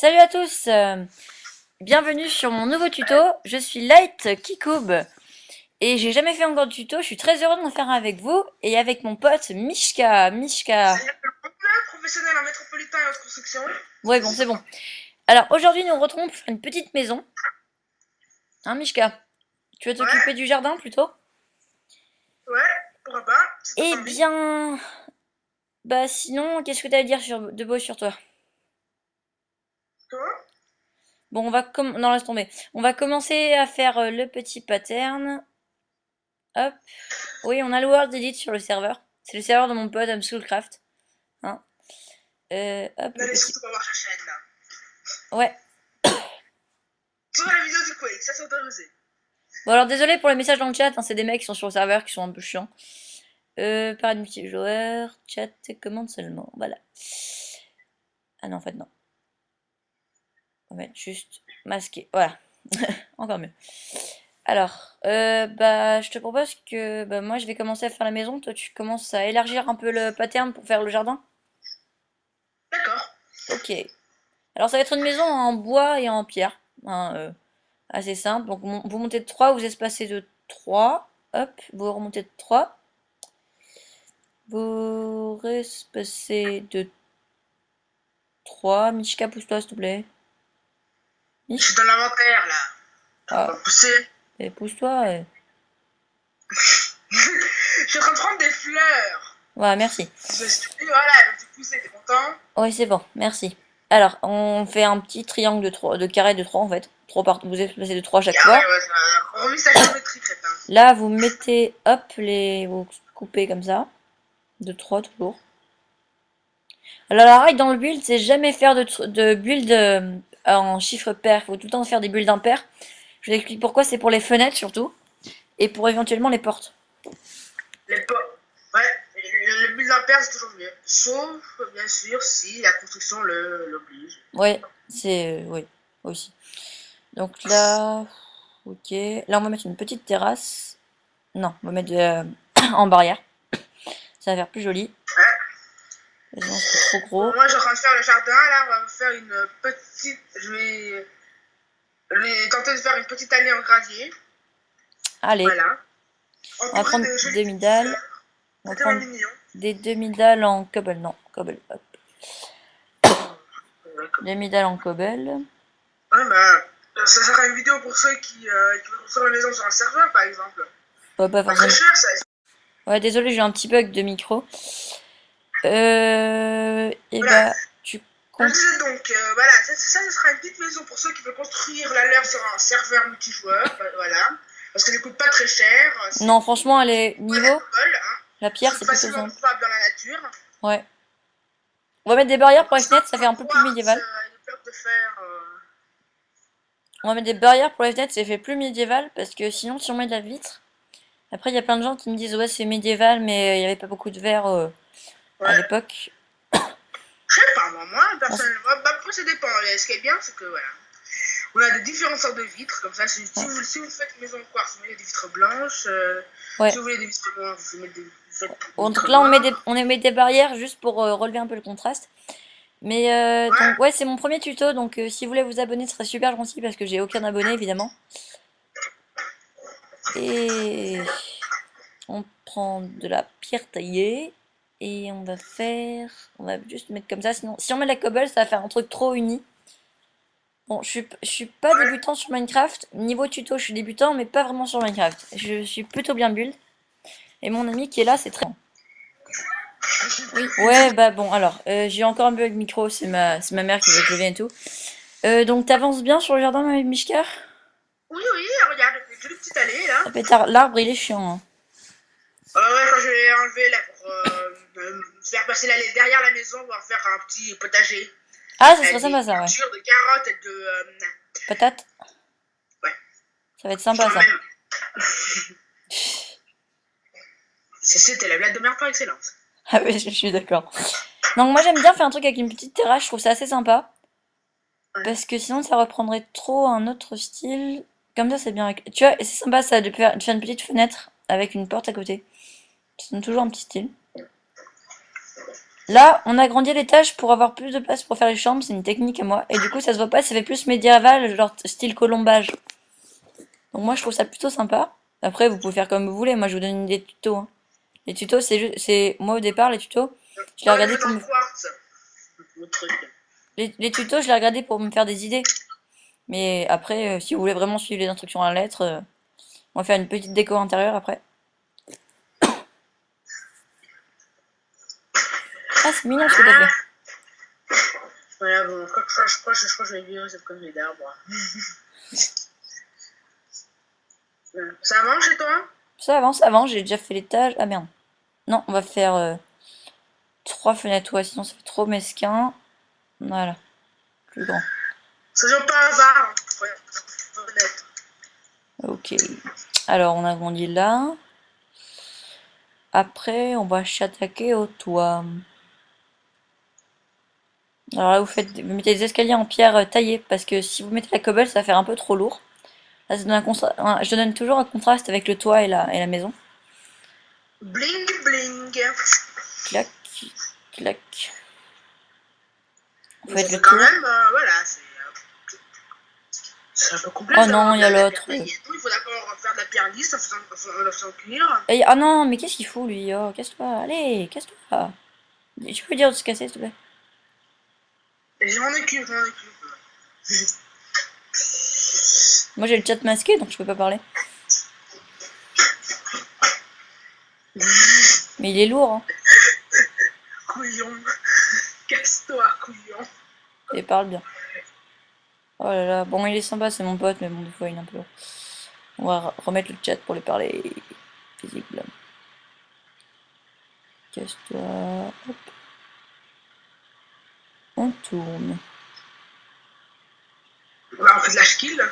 Salut à tous, bienvenue sur mon nouveau tuto. Je suis Light Kikoub et j'ai jamais fait encore de tuto. Je suis très heureux d'en faire un avec vous et avec mon pote Mishka. Mishka. Salut professionnel en métropolitain et haute construction. Ouais, bon, c'est bon. Alors aujourd'hui, nous nous retrouvons pour faire une petite maison. Hein, Mishka? Tu veux t'occuper Ouais, du jardin plutôt? ouais, pourquoi pas, si t'as Eh envie. bien, bah sinon, qu'est-ce que t'as à dire de beau sur toi? Toi? Bon, non, laisse tomber. On va commencer à faire le petit pattern. Hop. Oui, on a le World Edit sur le serveur. C'est le serveur de mon pote Soulcraft. Hein. Hop, le N'allez petit. surtout pas voir sa chaîne là. Ouais. Sur la vidéo du Quake, ça c'est autorisé. Bon, alors désolé pour les messages dans le chat, hein, c'est des mecs qui sont sur le serveur qui sont un peu chiants. Parade multijoueur, chat, commande seulement. Voilà. Ah non, en fait, non. On va mettre juste masqué. Voilà. Encore mieux. Alors, bah, je te propose que bah, moi je vais commencer à faire la maison. Toi, tu commences à élargir un peu le pattern pour faire le jardin. D'accord. Ok. Alors, ça va être une maison en bois et en pierre. Hein, assez simple. Donc, vous montez de 3, vous espacez de 3. Hop, vous remontez de 3. Vous espacez de 3. Mishka, pousse-toi, s'il te plaît. Je suis Mich dans l'inventaire là. On Ah, va pousser. pousse-toi. Je suis en train de prendre des fleurs. Voilà, merci. Voilà, donc tu pousses, t'es content? Oui, c'est bon, merci. Alors, on fait un petit triangle de carré de 3 en fait. 3 vous espacez de 3 à chaque Ah fois. ouais, ouais, ça a remis sa géométrie, crétin. Là, vous mettez, hop, vous coupez comme ça. De 3 toujours. Alors la règle dans le build, c'est jamais faire de build en chiffres pairs. Il faut tout le temps faire des builds impairs. Je vous explique pourquoi. C'est pour les fenêtres surtout. Et pour éventuellement les portes. Les po... Ouais, le but d'impair c'est toujours mieux. Sauf, bien sûr, si la construction l'oblige. Ouais, c'est... oui, aussi. Donc là... Ok. Là, on va mettre une petite terrasse. Non, on va mettre en barrière. Ça va faire plus joli. Sinon, c'est trop Bon, gros. moi, je suis en train de faire le jardin. Là, on va faire une petite. Je vais tenter de faire une petite allée en gravier. Allez, Voilà. on va Entourée prendre de jolies petites demi-dalles. fleurs. On va C'est tellement prendre mignon. des demi-dalles en cobble. Non, cobble. Hop. Ouais, comme... Demi-dalles en cobble. ouais, bah, ça sera une vidéo pour ceux qui veulent construire la maison sur un serveur, par exemple. Pas Pas très forcément. cher, ça. Ouais, désolé, j'ai eu un petit bug de micro. Et Voilà. bah, tu Je comptes. disais donc, voilà, ça sera une petite maison pour ceux qui veulent construire la leur sur un serveur multijoueur. Voilà. Parce qu'elle ne coûte pas très cher. C'est Non, franchement, elle est pas de la niveau. colle, hein. La pierre, C'est c'est plutôt facilement simple. trouvable dans la nature. Ouais. On va mettre des barrières pour les fenêtres, ça Simple, fait un peu plus quartz, médiéval. des blocs de fer. On va mettre des barrières pour les fenêtres, ça fait plus médiéval, parce que sinon, si on met de la vitre. Après, il y a plein de gens qui me disent, ouais, c'est médiéval, mais il n'y avait pas beaucoup de verre à Ouais. l'époque. Je sais pas, moi Bon, personnellement. Bah, après, ça dépend. Ce qui est bien, c'est que voilà. On a de différentes sortes de vitres, comme ça. ouais. Si vous faites une maison en quartz, vous mettez des vitres blanches. Si Ouais. vous voulez des vitres noires, vous mettez des Bon, vitres donc là, noires. on met des barrières juste pour relever un peu le contraste. Mais Ouais. donc, ouais, c'est mon premier tuto, donc si vous voulez vous abonner, ce serait super gentil, parce que j'ai aucun abonné, évidemment. Et on prend de la pierre taillée et on va juste mettre comme ça. Sinon, si on met la cobble, ça va faire un truc trop uni. Bon, je suis pas Ouais. débutant sur Minecraft. Niveau tuto, je suis débutant, mais pas vraiment sur Minecraft. Je suis plutôt bien build. Et mon ami qui est là, c'est très bon. Oui, ouais, bah bon, alors, j'ai encore un peu avec le micro, c'est ma mère qui veut que je vienne et tout. Donc t'avances bien sur le jardin, Mishka? Oui, oui, regarde, une jolie petite allée là. Ah, pétard, l'arbre, il est chiant, hein. Ouais, quand je l'ai enlevé là pour faire passer l'allée derrière la maison, on va faire un petit potager. Ah, ça serait Avec des sympa ça, ouais. cultures de carottes et de. Patate, Ouais, ça va être sympa quand ça. même. C'était la blague de merde par excellence. Ah oui, je suis d'accord. Donc moi j'aime bien faire un truc avec une petite terrasse, je trouve ça assez sympa. Ouais. Parce que sinon ça reprendrait trop un autre style. Comme ça c'est bien. Tu vois, et c'est sympa ça de faire une petite fenêtre avec une porte à côté. Ça donne toujours un petit style. Là, on a agrandi l'étage pour avoir plus de place pour faire les chambres, c'est une technique à moi. Et du coup, ça se voit pas, ça fait plus médiéval, genre style colombage. Donc moi, je trouve ça plutôt sympa. Après, vous pouvez faire comme vous voulez, moi je vous donne des tutos, hein. Les tutos, c'est moi au départ, les tutos, je les ai Moi, je regardés veux pour dans me... le quartz. Le truc. Les tutos, je les ai regardés pour me faire des idées. Mais après, si vous voulez vraiment suivre les instructions à la lettre, on va faire une petite déco intérieure après. Ah, c'est mignon ce que t'as fait. Ah, voilà, bon, je crois que je vais virer cette connerie d'arbre. Ça avance chez toi? Ça avance, j'ai déjà fait l'étage. Ah merde. Non, on va faire 3 fenêtres, ouais, sinon ça fait trop mesquin. Voilà, plus grand. Soyons pas avares, hein, faut être honnête. Ok. Alors, on a grandi là. Après, on va s'attaquer au toit. Alors là, vous mettez des escaliers en pierre taillée, parce que si vous mettez la cobble, ça va faire un peu trop lourd. Là, ça donne je donne toujours un contraste avec le toit et la maison. Bling bling. Clac, clac. Vous Mais ça faites fait le quand tour. même, voilà, c'est un peu complexe Oh d'avoir non, il y a de la l'autre. pierre taillée. Il faut d'abord faire de la pierre lisse en faisant cuire. Ah non, mais qu'est-ce qu'il fout lui? Oh, casse-toi, allez, casse-toi. Tu peux lui dire de se casser, s'il te plaît? Et je m'en occupe, je m'en occupe. Moi j'ai le chat masqué, donc je peux pas parler. Mais il est lourd, hein. Couillon. Casse-toi, couillon. Il parle bien. Oh là là, bon, il est sympa, c'est mon pote, mais bon, des fois il est un peu lourd. On va remettre le chat pour les parler visible. Casse-toi. Hop. On tourne. Bah, on fait de la skill.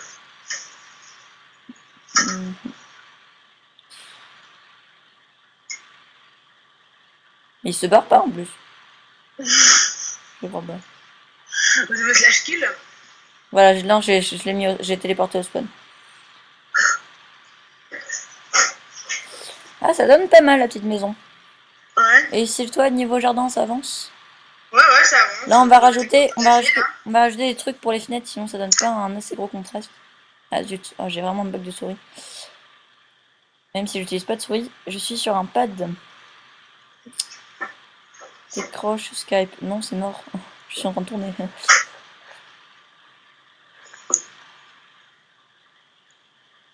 Mhm. Il se barre pas en plus. Je vois pas. Vous avez de la skill. Voilà, non, je l'ai mis, j'ai téléporté au spawn. Ah, ça donne pas mal la petite maison. Ouais. Et ici le toit, niveau jardin, ça avance. Ouais, ça avance. Là, Là. on va rajouter des trucs pour les fenêtres, sinon ça donne pas un assez gros contraste. Ah zut, oh, j'ai vraiment un bug de souris. Même si j'utilise pas de souris, je suis sur un pad. Décroche Skype. Non, c'est mort. Je suis en train de tourner.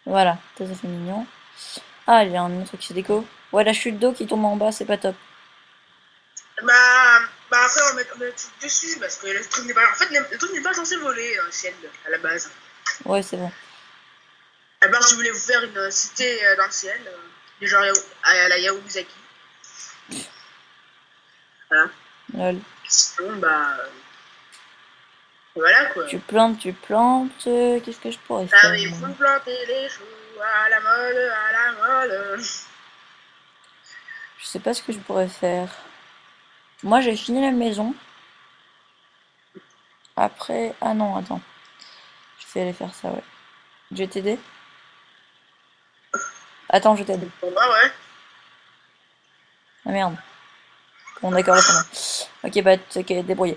Voilà, ça fait mignon. Ah, il y a un autre qui se déco. Ouais, la chute d'eau qui tombe en bas, c'est pas top. Bah après, on met le truc dessus parce que le truc n'est pas. En fait, le truc n'est pas censé voler dans le ciel à la base. Ouais, c'est bon. À part si vous voulez vous faire une cité dans le ciel, du genre à la Yao Mizaki. Voilà. Lol. Sinon, bah. Voilà quoi. Tu plantes, tu plantes. Qu'est-ce que je pourrais faire? Savez-vous planter les choux à la mode, à la mode? Je sais pas ce que je pourrais faire. Moi, j'ai fini la maison. Après... Ah non, attends. Je vais aller faire ça, ouais. Je vais t'aider? Attends, je t'aide. Bon, bah ouais. Ah merde. Bon, d'accord, là, ok, bah, ok, débrouillé.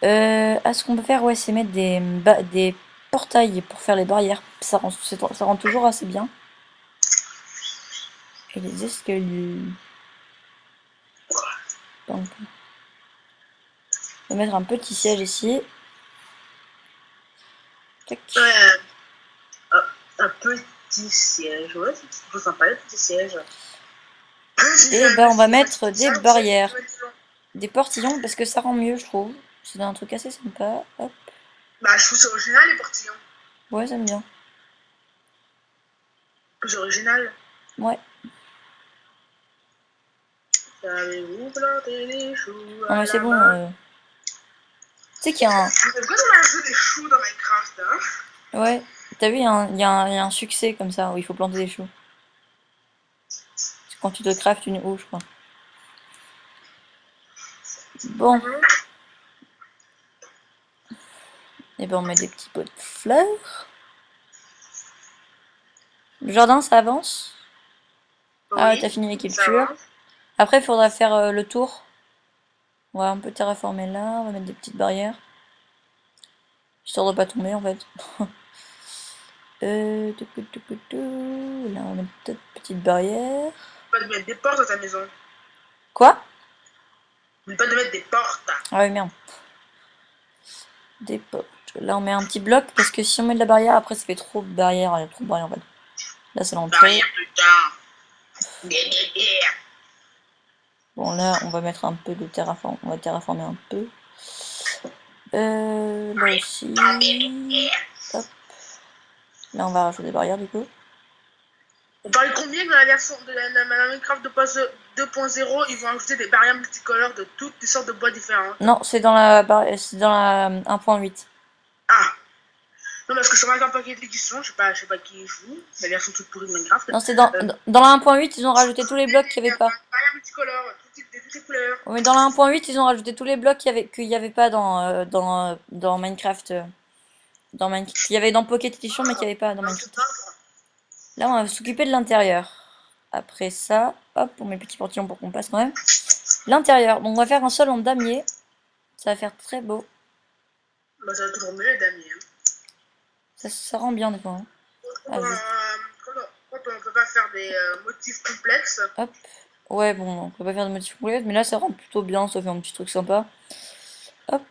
Ce qu'on peut faire, ouais, c'est mettre des portails pour faire les barrières. Ça rend toujours assez bien. Et les escaliers. Donc, on va mettre un petit siège ici. Tac. Ouais, un petit siège. Ouais, c'est plutôt sympa le petit siège. Et bah, on va mettre des barrières. Des portillons parce que ça rend mieux, je trouve. C'est un truc assez sympa. Hop. Bah, je trouve c'est original les portillons. Ouais, j'aime bien. C'est original. Ouais. Savez-vous planter les choux Non, à mais c'est la bon. main? Tu sais qu'il y a un. Pourquoi on a ajouté des choux dans Minecraft, hein? Ouais. T'as vu, il y a un succès comme ça où il faut planter des choux. C'est quand tu te craftes une haut, je crois. Bon. Et ben on met des petits pots de fleurs. Le jardin, ça avance. Ah, Oui, t'as fini les ça cultures. avance. Après, il faudra faire le tour. On peut terraformer là, on va mettre des petites barrières. Histoire de pas tomber en fait. Là on a peut-être petite barrière. Pas de mettre des portes dans ta maison. Quoi? Pas de mettre des portes. Ah oui merde. Des portes. Là on met un petit bloc parce que si on met de la barrière après ça fait trop de barrières. Il y a trop de barrières en fait. Là c'est l'entrée. Barrière, putain. Bon là on va mettre un peu de terraform. On va terraformer un peu. Là aussi. Hop. Là on va rajouter des barrières du coup. On parlait combien dans la version de la Minecraft 2.0, ils vont ajouter des barrières multicolores de toutes les sortes de bois différents. Non, c'est dans la 1.8. Ah. Non, parce que sur Minecraft Pocket Edition, je sais pas qui joue, la version toute pourrie de Minecraft. Non, c'est dans la 1.8, ils ont rajouté tous les blocs qu'il n'y avait pas. Barrières multicolores, toutes les couleurs. Oui, mais dans la 1.8, ils ont rajouté tous les blocs qu'il y avait pas dans Minecraft. Qu'il y avait dans Pocket Edition, mais qu'il n'y avait pas dans Minecraft. Là, on va s'occuper de l'intérieur. Après ça, hop, on met le petit portillon pour qu'on passe quand même. L'intérieur. Donc, on va faire un sol en damier. Ça va faire très beau. Bah, ça va toujours mieux les damiers. Ça rend bien des fois. Hein. Quand on peut pas faire des motifs complexes. Hop. Ouais, bon, on peut pas faire de motifs complexes, mais là, ça rend plutôt bien. Ça fait un petit truc sympa. Hop.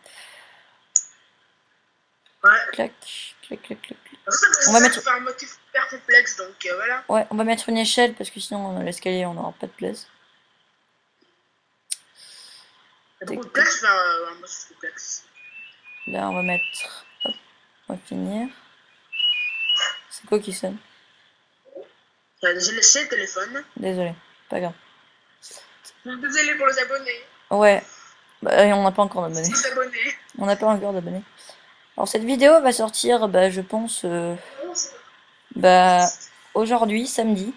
Ouais. Clac, clac, clac, clac. On va mettre faire un motif super complexe, donc voilà. Ouais, on va mettre une échelle parce que sinon, dans l'escalier, on n'aura pas de place. Il y a beaucoup de place pour faire un motif complexe. Là, on va mettre. Hop, on va finir. C'est quoi qui sonne? J'ai laissé le téléphone. Désolé, pas grave. Désolé pour les abonnés. Ouais, bah, on n'a pas encore d'abonnés. Les abonnés. On n'a pas encore d'abonnés. Alors, cette vidéo va sortir, bah, je pense, bah, aujourd'hui, samedi.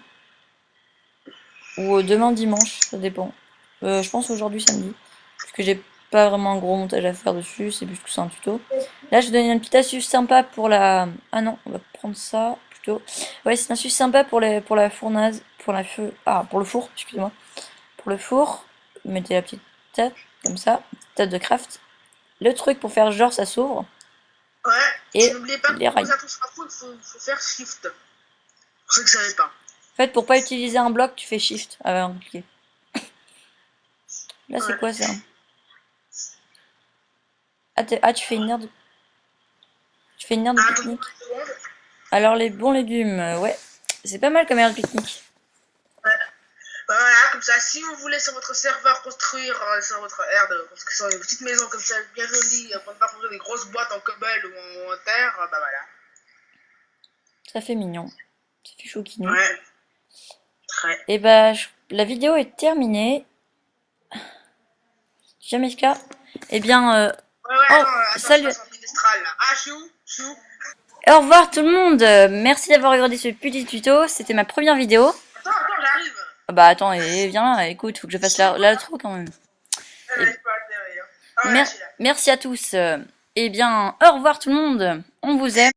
Ou demain, dimanche, ça dépend. Je pense aujourd'hui, samedi. Parce que j'ai pas vraiment un gros montage à faire dessus, c'est juste que c'est un tuto. Là, je vais donner une petite astuce sympa pour la... Ah non, on va prendre ça plutôt. Ouais, c'est une astuce sympa pour la fournaise, pour le four, excusez-moi. Pour le four, vous mettez la petite tête, comme ça, petite tête de craft. Le truc pour faire genre ça s'ouvre. Ouais, et n'oubliez pas que pour ça sera fou, il faut faire shift. Pour ceux qui ne savaient pas. En fait, pour pas utiliser un bloc, tu fais shift avant de cliquer. Là, c'est quoi ça? Ah, tu fais une aire de... Tu fais une aire de pique-nique. Alors, les bons légumes, ouais. C'est pas mal comme aire de pique-nique. Ouais. Voilà, comme ça, si vous voulez sur votre serveur construire sur votre aire de construction une petite maison comme ça, bien jolie, pour ne pas construire des grosses boîtes en cobble ou en terre, bah voilà. Ça fait mignon. Ça fait chouquinou. Ouais. Très. Et bah, la vidéo est terminée. Jamaica. Eh bien, ouais, attends, salut. Ah, chou. Au revoir tout le monde. Merci d'avoir regardé ce petit tuto. C'était ma première vidéo. Attends, j'arrive. Bah attends, viens là, écoute, faut que je fasse l'intro quand même. Merci à tous. Eh bien, au revoir tout le monde. On vous aime.